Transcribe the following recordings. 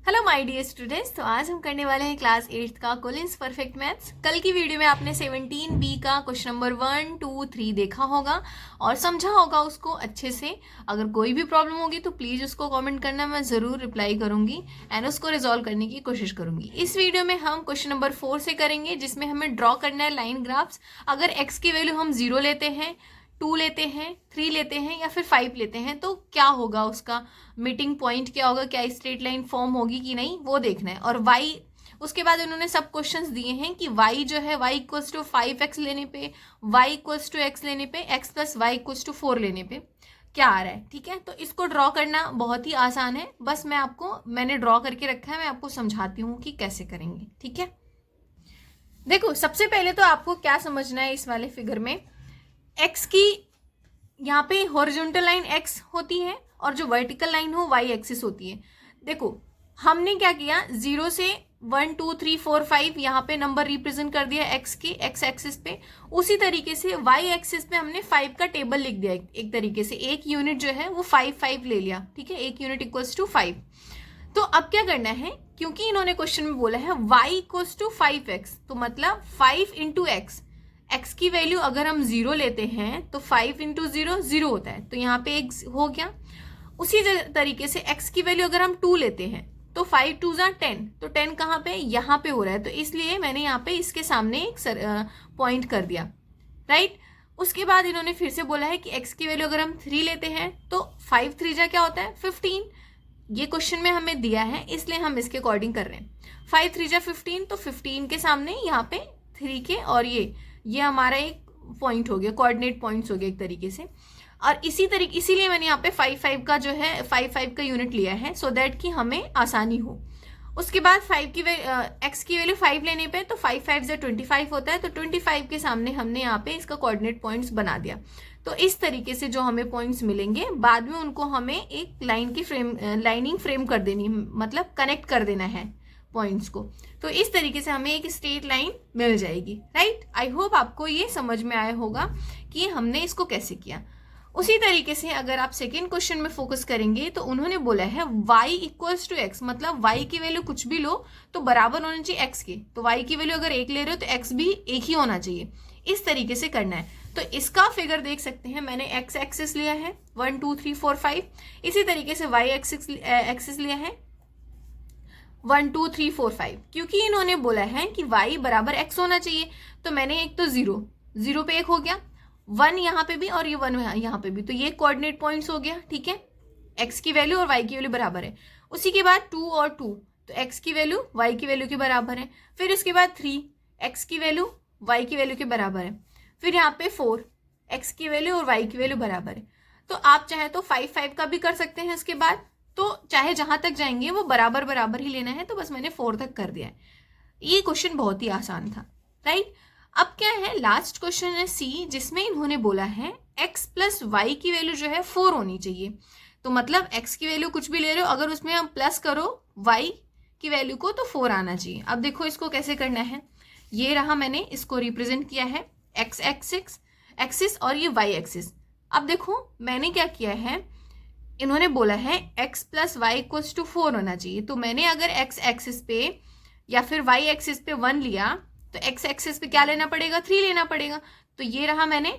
Hello my dear students. तो आज हम करने वाले हैं क्लास 8 का कोलिन्स परफेक्ट मैथ्स। कल की वीडियो में आपने 17B का क्वेश्चन नंबर 1, 2, 3 देखा होगा और समझा होगा उसको अच्छे से। अगर कोई भी प्रॉब्लम होगी तो प्लीज़ उसको कमेंट करना, मैं ज़रूर रिप्लाई करूंगी एंड उसको रिजॉल्व करने की कोशिश करूंगी। इस वीडियो में हम क्वेश्चन नंबर 4 से करेंगे, जिसमें हमें ड्रॉ करना है लाइन ग्राफ्स। अगर एक्स की वैल्यू हम 0 लेते हैं, 2 लेते हैं, 3 लेते हैं या फिर 5 लेते हैं तो क्या होगा, उसका मीटिंग पॉइंट क्या होगा, क्या स्ट्रेट लाइन फॉर्म होगी कि नहीं, वो देखना है। और y, उसके बाद उन्होंने सब क्वेश्चंस दिए हैं कि y जो है y इक्वल्स टू 5x लेने पे, y इक्वल्स टू x लेने पे, x plus y equals to 4 लेने पे क्या आ रहा है। ठीक है, तो इसको ड्रॉ करना बहुत ही आसान है। बस मैंने ड्रॉ करके रखा है, मैं आपको समझाती हूँ कि कैसे करेंगे। ठीक है, देखो सबसे पहले तो आपको क्या समझना है इस वाले फिगर में, x की यहाँ पे हॉरिजॉन्टल लाइन x होती है और जो वर्टिकल लाइन हो y एक्सिस होती है। देखो हमने क्या किया, 0 से 1 2 3 4 5 यहाँ पे नंबर रिप्रेजेंट कर दिया x के x एक्सिस पे। उसी तरीके से y एक्सिस पे हमने 5 का टेबल लिख दिया। एक तरीके से एक यूनिट जो है वो 5 5 ले लिया। ठीक है, एक यूनिट इक्वल्स टू 5। तो अब क्या करना है, क्योंकि इन्होंने क्वेश्चन में बोला है y इक्वल्स टू 5x, तो मतलब 5 इंटू एक्स। x की वैल्यू अगर हम 0 लेते हैं तो 5 इंटू 0 0 होता है, तो यहाँ पे एक हो गया। उसी तरीके से x की वैल्यू अगर हम 2 लेते हैं तो 5 2 ज़ा 10, तो 10 कहाँ पे, यहाँ पे हो रहा है, तो इसलिए मैंने यहाँ पे इसके सामने एक पॉइंट कर दिया। राइट, उसके बाद इन्होंने फिर से बोला है कि x की वैल्यू अगर हम 3 लेते हैं तो 5 3 जा क्या होता है 15। ये क्वेश्चन में हमें दिया है इसलिए हम इसके अकॉर्डिंग कर रहे हैं। 5 3 जा 15, तो 15 के सामने यहाँ पे 3 के, और ये हमारा एक पॉइंट हो गया, कोऑर्डिनेट पॉइंट्स हो गया एक तरीके से। और इसीलिए मैंने यहाँ पे 5 5 का जो है 5 5 का यूनिट लिया है, सो दैट कि हमें आसानी हो। उसके बाद 5 की एक्स की वैल्यू 5 लेने पे तो 5 5 से 25 होता है, तो 25 के सामने हमने यहाँ पे इसका कोऑर्डिनेट पॉइंट्स बना दिया। तो इस तरीके से जो हमें पॉइंट्स मिलेंगे बाद में उनको हमें एक लाइनिंग फ्रेम कर देनी, मतलब कनेक्ट कर देना है पॉइंट्स को। तो इस तरीके से हमें एक स्ट्रेट लाइन मिल जाएगी। राइट, आई होप आपको ये समझ में आया होगा कि हमने इसको कैसे किया। उसी तरीके से अगर आप सेकेंड क्वेश्चन में फोकस करेंगे तो उन्होंने बोला है y इक्वल्स टू एक्स, मतलब y की वैल्यू कुछ भी लो तो बराबर होना चाहिए x के। तो y की वैल्यू अगर 1 ले रहे हो तो x भी 1 ही होना चाहिए। इस तरीके से करना है। तो इसका फिगर देख सकते हैं, मैंने x एक्सिस लिया है 1 2 3 4 5, इसी तरीके से y एक्सिस लिया है 1 2 3 4 5। क्योंकि इन्होंने बोला है कि y बराबर x होना चाहिए, तो मैंने एक तो 0 पे 1 हो गया, 1 यहाँ पे भी और ये 1 यहाँ पे भी, तो ये कोऑर्डिनेट पॉइंट्स हो गया। ठीक है, x की वैल्यू और y की वैल्यू बराबर है। उसी के बाद 2 और 2, तो x की वैल्यू y की वैल्यू के बराबर है। फिर इसके बाद 3, x की वैल्यू y की वैल्यू के बराबर है। फिर यहाँ पे 4, x की वैल्यू और y की वैल्यू बराबर है। तो आप चाहे तो 5 5 का भी कर सकते हैं। इसके बाद तो चाहे जहां तक जाएंगे वो बराबर बराबर ही लेना है, तो बस मैंने 4 तक कर दिया है। ये क्वेश्चन बहुत ही आसान था। राइट, अब क्या है, लास्ट क्वेश्चन है सी, जिसमें इन्होंने बोला है x प्लस वाई की वैल्यू जो है 4 होनी चाहिए। तो मतलब x की वैल्यू कुछ भी ले रहे हो, अगर उसमें हम प्लस करो y की वैल्यू को तो 4 आना चाहिए। अब देखो इसको कैसे करना है, ये रहा, मैंने इसको रिप्रेजेंट किया है x एक्सिस और ये y एक्सिस। अब देखो मैंने क्या किया है, इन्होंने बोला है x plus y equals to 4 होना चाहिए। तो मैंने अगर x एक्सिस पे या फिर y एक्सिस पे 1 लिया तो x एक्सिस पे क्या लेना पड़ेगा, 3 लेना पड़ेगा। तो ये रहा मैंने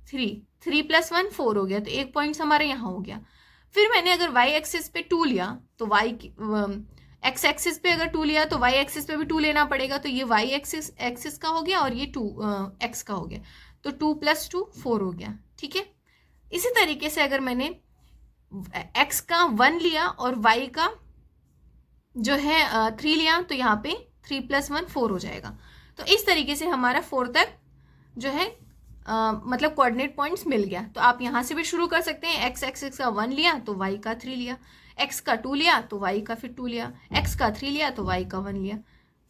3 प्लस 1 4 हो गया, तो एक पॉइंट हमारा यहाँ हो गया। फिर मैंने अगर y एक्सिस पे 2 लिया तो x एक्सिस पे अगर 2 लिया तो y एक्सिस पे भी 2 लेना पड़ेगा, तो ये y एक्सिस का हो गया और ये 2 x का हो गया, तो 2 प्लस 2 4 हो गया। ठीक है, इसी तरीके से अगर मैंने x का 1 लिया और y का जो है 3 लिया तो यहाँ पे 3 प्लस 1 4 हो जाएगा। तो इस तरीके से हमारा 4 तक जो है मतलब कोऑर्डिनेट पॉइंट्स मिल गया। तो आप यहाँ से भी शुरू कर सकते हैं, x एक्सिस का 1 लिया तो y का 3 लिया, x का 2 लिया तो y का फिर 2 लिया, x का 3 लिया तो y का 1 लिया।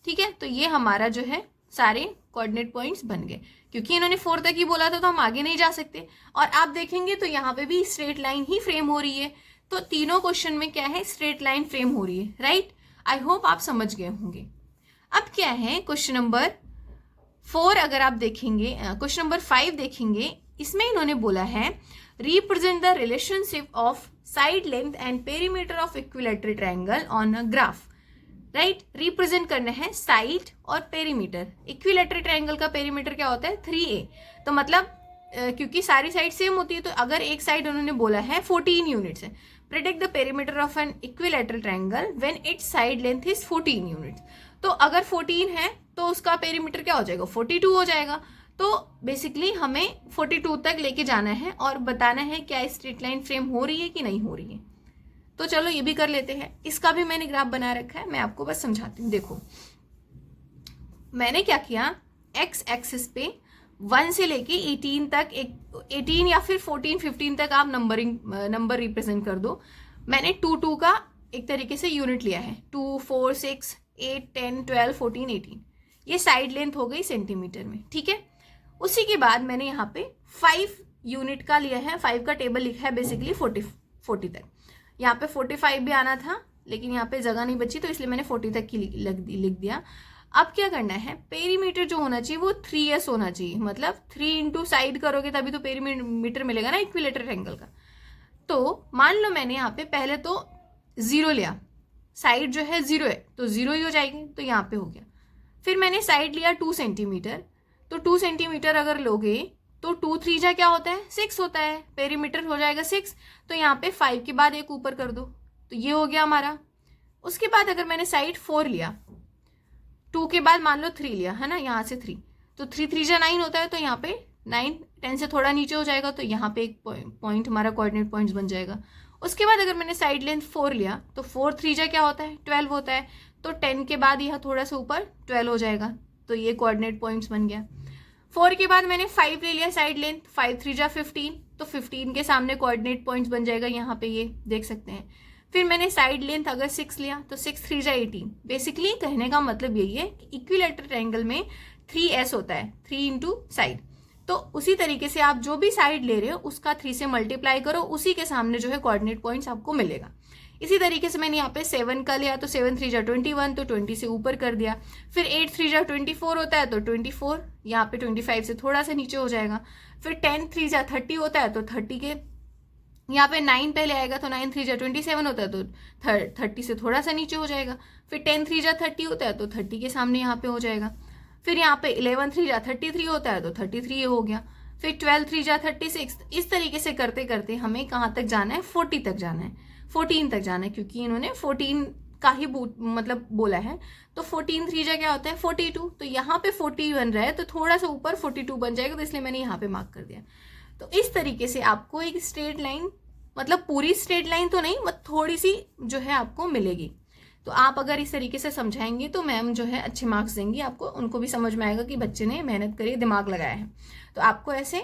ठीक है, तो ये हमारा जो है सारे कोऑर्डिनेट पॉइंट्स बन गए। क्योंकि इन्होंने 4 तक ही बोला था तो हम आगे नहीं जा सकते। और आप देखेंगे तो यहाँ पे भी स्ट्रेट लाइन ही फ्रेम हो रही है, तो तीनों क्वेश्चन में क्या है, स्ट्रेट लाइन फ्रेम हो रही है। राइट, आई होप आप समझ गए होंगे। अब क्या है क्वेश्चन नंबर 4, अगर आप देखेंगे क्वेश्चन नंबर 5 देखेंगे, इसमें इन्होंने बोला है represent the relationship of side length and perimeter of equilateral triangle on a graph. Right. Represent करना है साइड और पेरीमीटर। इक्विलैटरल ट्रायंगल का पेरीमीटर क्या होता है 3a। तो मतलब क्योंकि सारी साइड सेम होती है, तो अगर एक साइड उन्होंने बोला है 14 यूनिट्स है, predict the perimeter of an equilateral triangle when its side length is 14 units. तो अगर 14 है तो उसका पेरीमीटर क्या हो जाएगा 42 हो जाएगा। तो बेसिकली हमें 42 तक लेके जाना है और बताना है क्या स्ट्रेट लाइन फ्रेम हो रही है कि नहीं हो रही है। तो चलो ये भी कर लेते हैं। इसका भी मैंने ग्राफ बना रखा है, मैं आपको बस समझाती हूँ। देखो मैंने क्या किया, एक्स एक्सिस पे 1 से लेके 18 तक, 18 या फिर 14 15 तक आप नंबर रिप्रेजेंट कर दो। मैंने 2 का एक तरीके से यूनिट लिया है, 2 4 6 8 10 12 14 18। ये साइड लेंथ हो गई सेंटीमीटर में, ठीक है। उसी के बाद मैंने यहाँ पे 5 यूनिट का लिया है, 5 का टेबल लिखा है बेसिकली 40 तक। यहाँ पे 45 भी आना था लेकिन यहाँ पे जगह नहीं बची, तो इसलिए मैंने 40 तक की लिख दिया। अब क्या करना है, पेरीमीटर जो होना चाहिए वो 3s होना चाहिए, मतलब 3 इंटू साइड करोगे तभी तो पेरीमीटर मिलेगा ना इक्विलैटरल ट्रायंगल का। तो मान लो मैंने यहाँ पे पहले तो 0 लिया, साइड जो है 0 है तो 0 ही हो जाएगी, तो यहाँ पे हो गया। फिर मैंने साइड लिया 2 सेंटीमीटर, तो 2 सेंटीमीटर अगर लोगे तो 2 3 जा क्या होता है 6 होता है, पेरीमीटर हो जाएगा 6। तो यहाँ पे 5 के बाद एक ऊपर कर दो, तो ये हो गया हमारा। उसके बाद अगर मैंने साइड 4 लिया, 2 के बाद मान लो 3 लिया है ना, यहाँ से 3, तो 3 3 जा 9 होता है, तो यहाँ पे 9 10 से थोड़ा नीचे हो जाएगा, तो यहाँ पे एक पॉइंट हमारा कोऑर्डिनेट पॉइंट्स बन जाएगा। उसके बाद अगर मैंने साइड लेंथ 4 लिया, तो 4 3 जा क्या होता है 12 होता है, तो 10 के बाद यह थोड़ा सा ऊपर 12 हो जाएगा, तो ये कोऑर्डिनेट पॉइंट्स बन गया। 4 के बाद मैंने 5 ले लिया साइड लेंथ, 5 3 जा 15, तो 15 के सामने कोऑर्डिनेट पॉइंट्स बन जाएगा, यहाँ पे ये देख सकते हैं। फिर मैंने साइड लेंथ अगर 6 लिया, तो 6 3 जा 18। बेसिकली कहने का मतलब यही है कि इक्विलैटरल ट्रायंगल में 3s होता है, 3 इंटू साइड। तो उसी तरीके से आप जो भी साइड ले रहे हो उसका 3 से मल्टीप्लाई करो, उसी के सामने जो है कोऑर्डिनेट पॉइंट्स आपको मिलेगा। इसी तरीके से मैंने यहाँ पे 7 का लिया, तो 7 3 जा 21, तो 20 से ऊपर कर दिया। फिर 8 3 जा 24 होता है, तो 24 यहाँ पे 25 से थोड़ा सा नीचे हो जाएगा। फिर 10 3 जा 30 होता है, तो 30 के यहाँ पे 9 पहले आएगा, तो 9 3 जा 27 होता है, तो 30 से थोड़ा सा नीचे हो जाएगा। फिर 10 3 जा 30 होता है, तो 30 के सामने यहाँ पे हो जाएगा। फिर यहाँ पे 11 3 जा 33 होता है, तो 33 हो गया। फिर 12 3 जा 36। इस तरीके से करते करते हमें कहाँ तक जाना है 40 तक जाना है, 14 तक जाना है, क्योंकि इन्होंने 14 का ही मतलब बोला है। तो 14 3 जा क्या होता है 42, तो यहाँ पे 40 बन रहा है, तो थोड़ा सा ऊपर 42 बन जाएगा, तो इसलिए मैंने यहाँ पे मार्क कर दिया। तो इस तरीके से आपको एक स्ट्रेट लाइन, मतलब पूरी स्ट्रेट लाइन तो नहीं, मतलब थोड़ी सी जो है आपको मिलेगी। तो आप अगर इस तरीके से समझाएंगे तो मैम जो है अच्छे मार्क्स देंगी आपको, उनको भी समझ में आएगा कि बच्चे ने मेहनत करी, दिमाग लगाया है। तो आपको ऐसे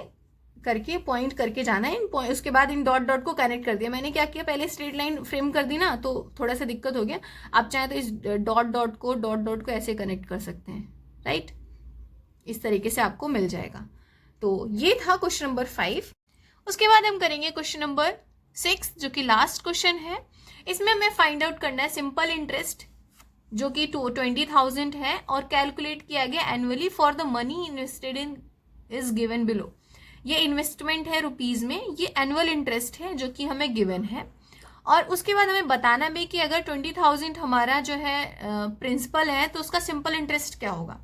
करके पॉइंट करके जाना है। उसके बाद इन डॉट डॉट को कनेक्ट कर दिया। मैंने क्या किया, पहले स्ट्रेट लाइन फ्रेम कर दी ना, तो थोड़ा सा दिक्कत हो गया। आप चाहे तो इस डॉट डॉट को ऐसे कनेक्ट कर सकते हैं, राइट। इस तरीके से आपको मिल जाएगा। तो ये था क्वेश्चन नंबर 5। उसके बाद हम करेंगे क्वेश्चन नंबर 6, जो कि लास्ट क्वेश्चन है। इसमें हमें फाइंड आउट करना है सिंपल इंटरेस्ट, जो कि 20,000 है, और कैलकुलेट किया गया annually for the money invested in is given below. ये इन्वेस्टमेंट है रुपीज में, ये एनुअल इंटरेस्ट है जो कि हमें गिवन है। और उसके बाद हमें बताना भी कि अगर 20,000 हमारा जो है प्रिंसिपल है, तो उसका सिंपल इंटरेस्ट क्या होगा।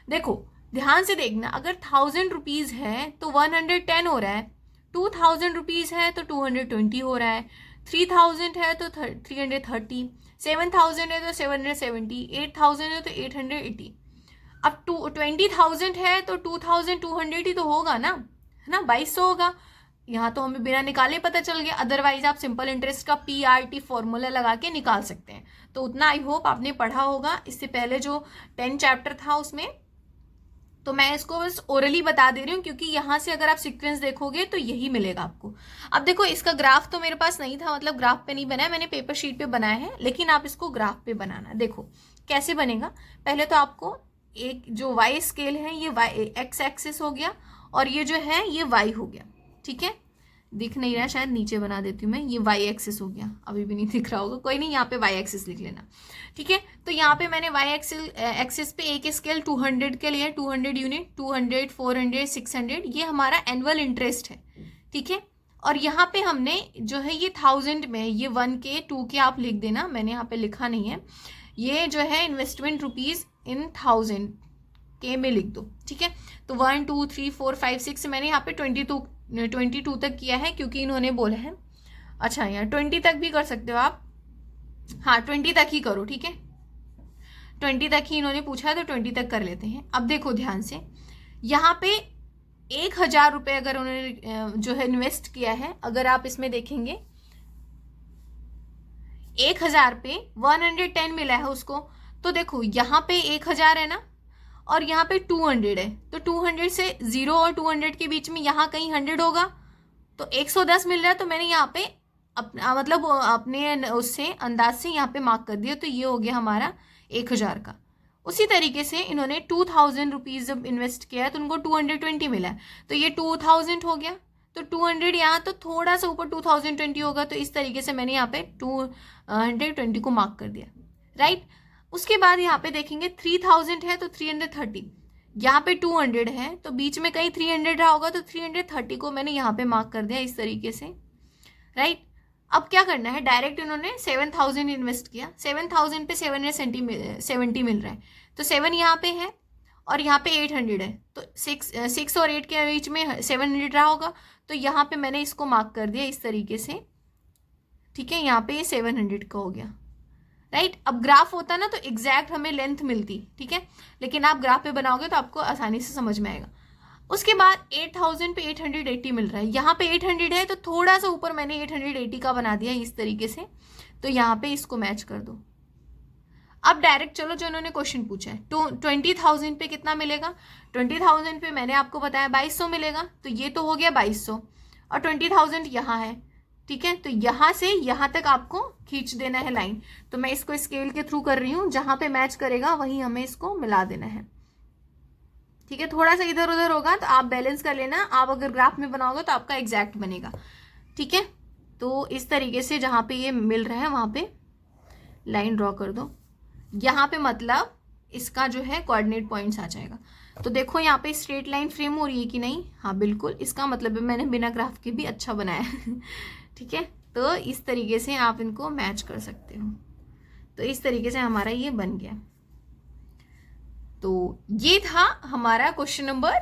देखो ध्यान से देखना, अगर 1000 रुपीज है तो 110 हो रहा है, 2000 रुपीज है तो 220 हो रहा है, 3000 है तो 330, 7000 है तो 770, 8000 है तो 880। अब 20,000 है तो 2200 ही तो होगा ना, है ना, 2200 होगा। यहाँ तो हमें बिना निकाले पता चल गया। अदरवाइज आप सिंपल इंटरेस्ट का PRT फॉर्मूला लगा के निकाल सकते हैं। तो उतना आई होप आपने पढ़ा होगा। इससे पहले जो 10 चैप्टर था उसमें, तो मैं इसको बस ओरली बता दे रही हूँ, क्योंकि यहाँ से अगर आप सीक्वेंस देखोगे तो यही मिलेगा आपको। अब देखो इसका ग्राफ तो मेरे पास नहीं था, मतलब ग्राफ पे नहीं बनाया मैंने, पेपर शीट पे बनाया है, लेकिन आप इसको ग्राफ पे बनाना। देखो कैसे बनेगा। पहले तो आपको एक जो वाई स्केल है, ये वाई एक्स एक्सिस हो गया, और ये जो है ये वाई हो गया, ठीक है। दिख नहीं रहा, शायद नीचे बना देती हूँ मैं, ये वाई एक्सिस हो गया, अभी भी नहीं दिख रहा होगा, कोई नहीं, यहाँ पे वाई एक्सिस लिख लेना, ठीक है। तो यहाँ पे मैंने वाई एक्सिस पे एक स्केल 200 के लिए, 200 यूनिट, 200 400 600, ये हमारा एनुअल इंटरेस्ट है, ठीक है। और यहाँ पे हमने जो है ये 1000 में, ये 1 के 2 के आप लिख देना, मैंने यहाँ पे लिखा नहीं है। ये जो है इन्वेस्टमेंट रुपीज़ इन 1000 के में लिख दो, ठीक है। तो 1 2 3 4 5 6 मैंने यहाँ पे 22 तक किया है क्योंकि इन्होंने बोला है। अच्छा यार 20 तक भी कर सकते हो आप, हाँ 20 तक ही करो, ठीक है। 20 तक ही इन्होंने पूछा है तो 20 तक कर लेते हैं। अब देखो ध्यान से, यहाँ पे 1000 रुपये अगर उन्होंने जो है इन्वेस्ट किया है, अगर आप इसमें देखेंगे 1000 पे 110 मिला है उसको, तो देखो यहाँ पे 1000 है ना और यहाँ पे 200 है, तो 200 से 0 और 200 के बीच में यहाँ कहीं 100 होगा, तो 110 मिल रहा है। तो मैंने यहाँ पे मतलब अपने उससे अंदाज से यहाँ पे मार्क कर दिया, तो ये हो गया हमारा 1000 का। उसी तरीके से इन्होंने 2000 रुपीज़ जब इन्वेस्ट किया है तो उनको 220 मिला है, तो ये 2000 हो गया। तो 200 यहाँ तो थोड़ा सा ऊपर 2020 होगा, तो इस तरीके से मैंने यहाँ पे 220 को मार्क कर दिया, राइट। उसके बाद यहाँ पे देखेंगे 3000 है तो 330, यहाँ पे 200 है तो बीच में कहीं 300 रहा होगा, तो 330 को मैंने यहाँ पे मार्क कर दिया इस तरीके से, राइट। अब क्या करना है, डायरेक्ट इन्होंने 7000 इन्वेस्ट किया, 7000 पे 770 मिल रहा है, तो 7 यहाँ पे है और यहाँ पे 800 है, तो 6 और 8 के बीच में 700 रहा होगा, तो यहाँ पे मैंने इसको मार्क कर दिया इस तरीके से, ठीक है। यहाँ पे ये 700 का हो गया, राइट। अब ग्राफ होता ना तो एग्जैक्ट हमें लेंथ मिलती, ठीक है, लेकिन आप ग्राफ पे बनाओगे तो आपको आसानी से समझ में आएगा। उसके बाद 8000 पे 880 मिल रहा है, यहाँ पे 800 है तो थोड़ा सा ऊपर मैंने 880 का बना दिया इस तरीके से, तो यहाँ पे इसको मैच कर दो। अब डायरेक्ट चलो जो इन्होंने क्वेश्चन पूछा है, तो 20000 पे कितना मिलेगा, 20000 पे मैंने आपको बताया 2200 मिलेगा, तो ये तो हो गया 2200 और 20000 यहाँ है, ठीक है। तो यहाँ से यहाँ तक आपको खींच देना है लाइन, तो मैं इसको स्केल के थ्रू कर रही हूँ, जहाँ पे मैच करेगा वहीं हमें इसको मिला देना है, ठीक है। थोड़ा सा इधर उधर होगा तो आप बैलेंस कर लेना, आप अगर ग्राफ में बनाओगे तो आपका एग्जैक्ट बनेगा, ठीक है। तो इस तरीके से जहाँ पे ये मिल रहा है वहाँ पे लाइन ड्रॉ कर दो, यहाँ पे मतलब इसका जो है कोऑर्डिनेट पॉइंट्स आ जाएगा। तो देखो यहाँ पे स्ट्रेट लाइन फ्रेम हो रही है कि नहीं, हाँ बिल्कुल, इसका मतलब है मैंने बिना ग्राफ के भी अच्छा बनाया है ठीक है। तो इस तरीके से आप इनको मैच कर सकते हो, तो इस तरीके से हमारा ये बन गया। तो ये था हमारा क्वेश्चन नंबर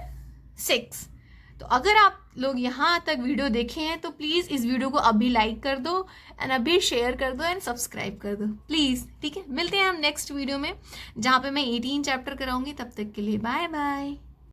6। तो अगर आप लोग यहाँ तक वीडियो देखे हैं तो प्लीज़ इस वीडियो को अभी लाइक कर दो एंड अभी शेयर कर दो एंड सब्सक्राइब कर दो प्लीज़, ठीक है। मिलते हैं हम नेक्स्ट वीडियो में जहाँ पे मैं 18 चैप्टर कराऊंगी, तब तक के लिए बाय बाय।